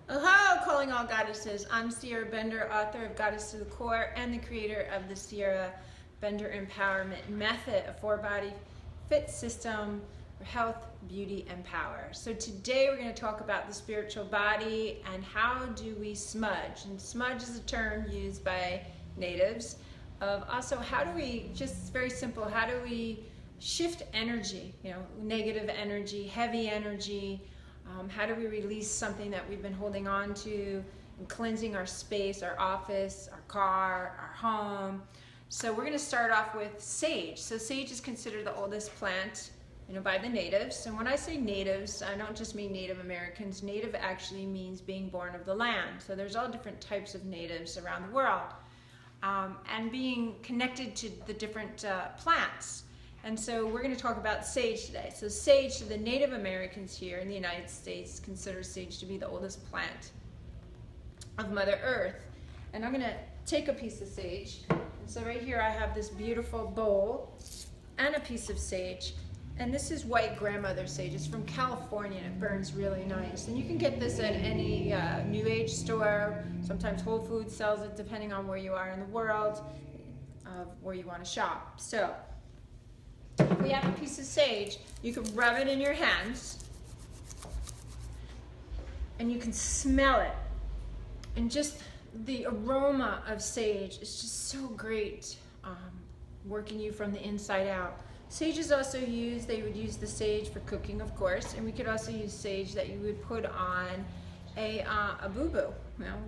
Hello, calling all goddesses. I'm Sierra Bender, author of Goddess to the Core and the creator of the Sierra Bender Empowerment Method, a 4-body fit system for health, beauty, and power. So today we're going to talk about the spiritual body and how do we smudge. And smudge is a term used by natives of also how do we, just very simple, how do we shift energy, negative energy, heavy energy. How do we release something that we've been holding on to and cleansing our space, our office, our car, our home? So we're going to start off with sage. So sage is considered the oldest plant, by the natives. And when I say natives, I don't just mean Native Americans. Native actually means being born of the land. So there's all different types of natives around the world. And being connected to the different plants. And so we're going to talk about sage today. So sage, to the Native Americans here in the United States, consider sage to be the oldest plant of Mother Earth. And I'm going to take a piece of sage. And so right here I have this beautiful bowl and a piece of sage. And this is white grandmother sage. It's from California and it burns really nice. And you can get this at any New Age store. Sometimes Whole Foods sells it depending on where you are in the world, where you want to shop. So if we have a piece of sage, you can rub it in your hands and you can smell it. And just the aroma of sage is just so great, working you from the inside out. Sage is also used, they would use the sage for cooking, of course, and we could also use sage that you would put on a boo-boo.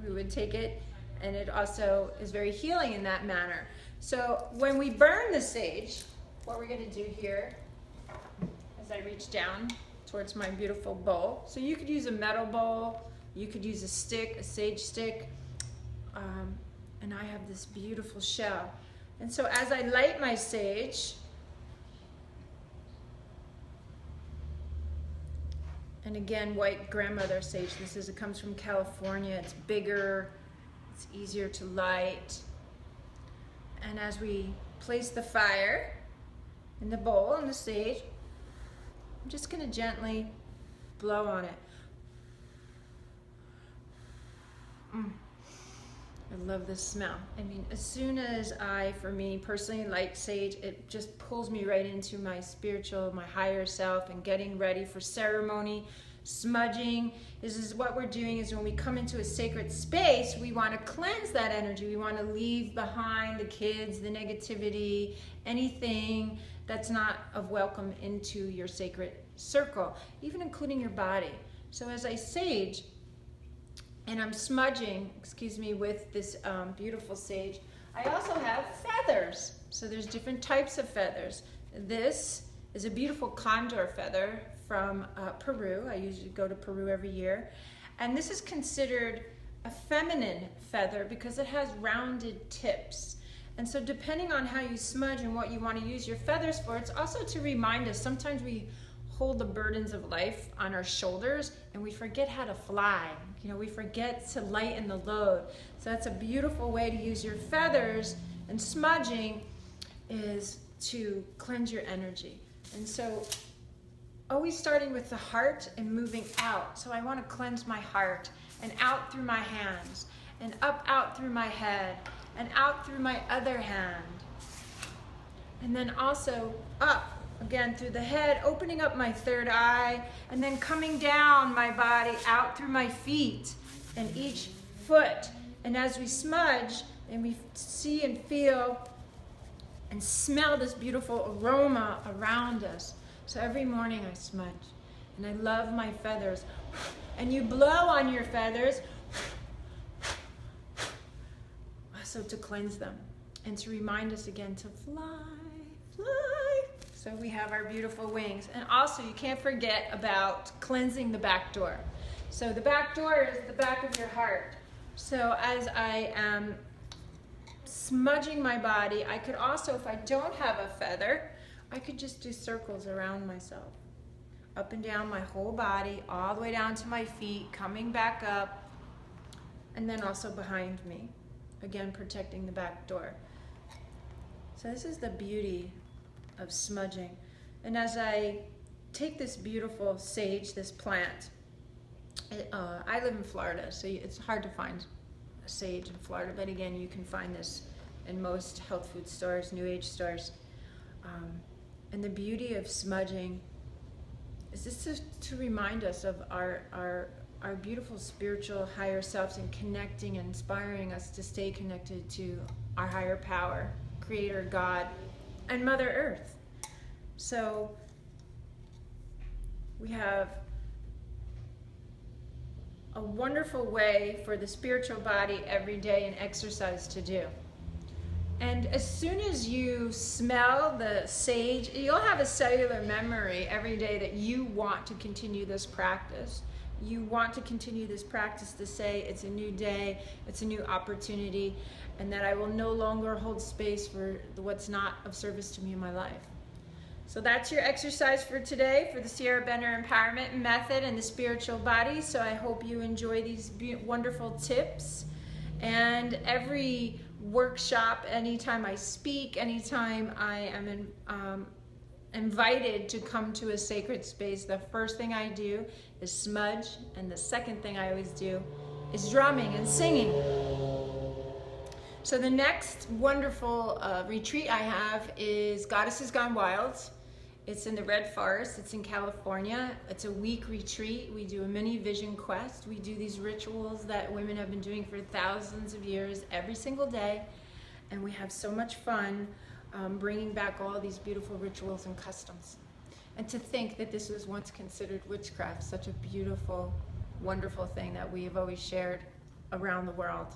We would take it, and it also is very healing in that manner. So when we burn the sage, what we're going to do here, as I reach down towards my beautiful bowl. So you could use a metal bowl, you could use a stick, a sage stick, and I have this beautiful shell. And so as I light my sage, and again, white grandmother sage, it comes from California, it's bigger, it's easier to light. And as we place the fire in the bowl and the sage, I'm just going to gently blow on it. I love this smell. I mean, as soon as for me personally, light sage, it just pulls me right into my spiritual, my higher self, and getting ready for ceremony. Smudging is what we're doing is when we come into a sacred space, we want to cleanse that energy. We want to leave behind the kids, the negativity, anything that's not of welcome into your sacred circle, even including your body. So as I sage, and I'm smudging, with this beautiful sage, I also have feathers. So there's different types of feathers. This is a beautiful condor feather from Peru. I usually go to Peru every year. And this is considered a feminine feather because it has rounded tips. And so depending on how you smudge and what you want to use your feathers for, it's also to remind us, sometimes we hold the burdens of life on our shoulders and we forget how to fly. We forget to lighten the load. So that's a beautiful way to use your feathers, and smudging is to cleanse your energy. And so always starting with the heart and moving out. So I want to cleanse my heart, and out through my hands, and up out through my head, and out through my other hand. And then also up again through the head, opening up my third eye, and then coming down my body out through my feet and each foot. And as we smudge and we see and feel and smell this beautiful aroma around us. So every morning I smudge, and I love my feathers. And you blow on your feathers so to cleanse them and to remind us again to fly, fly. So we have our beautiful wings. And also you can't forget about cleansing the back door. So the back door is the back of your heart. So as I am smudging my body, I could also, if I don't have a feather, I could just do circles around myself. Up and down my whole body, all the way down to my feet, coming back up, and then also behind me. Again, protecting the back door. So this is the beauty of smudging. And as I take this beautiful sage, this plant, I live in Florida, so it's hard to find sage in Florida, but again, you can find this in most health food stores, new age stores. And the beauty of smudging is just to remind us of our beautiful spiritual higher selves, and connecting and inspiring us to stay connected to our higher power, Creator God, and Mother Earth. So we have a wonderful way for the spiritual body every day and exercise to do. And as soon as you smell the sage, you'll have a cellular memory every day that you want to continue this practice. You want to continue this practice to say it's a new day, it's a new opportunity, and that I will no longer hold space for what's not of service to me in my life. So that's your exercise for today for the Sierra Bender Empowerment Method and the spiritual body. So I hope you enjoy these wonderful tips. And every workshop, anytime I speak, anytime I am invited to come to a sacred space, the first thing I do is smudge, and the second thing I always do is drumming and singing. So the next wonderful retreat I have is Goddesses Gone Wild. It's in the Red Forest. It's in California. It's a week retreat. We do a mini vision quest. We do these rituals that women have been doing for thousands of years every single day. And we have so much fun bringing back all these beautiful rituals and customs. And to think that this was once considered witchcraft, such a beautiful, wonderful thing that we have always shared around the world.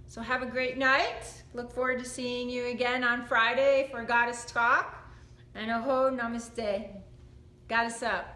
So have a great night. Look forward to seeing you again on Friday for Goddess Talk. And aho, namaste. Goddess up.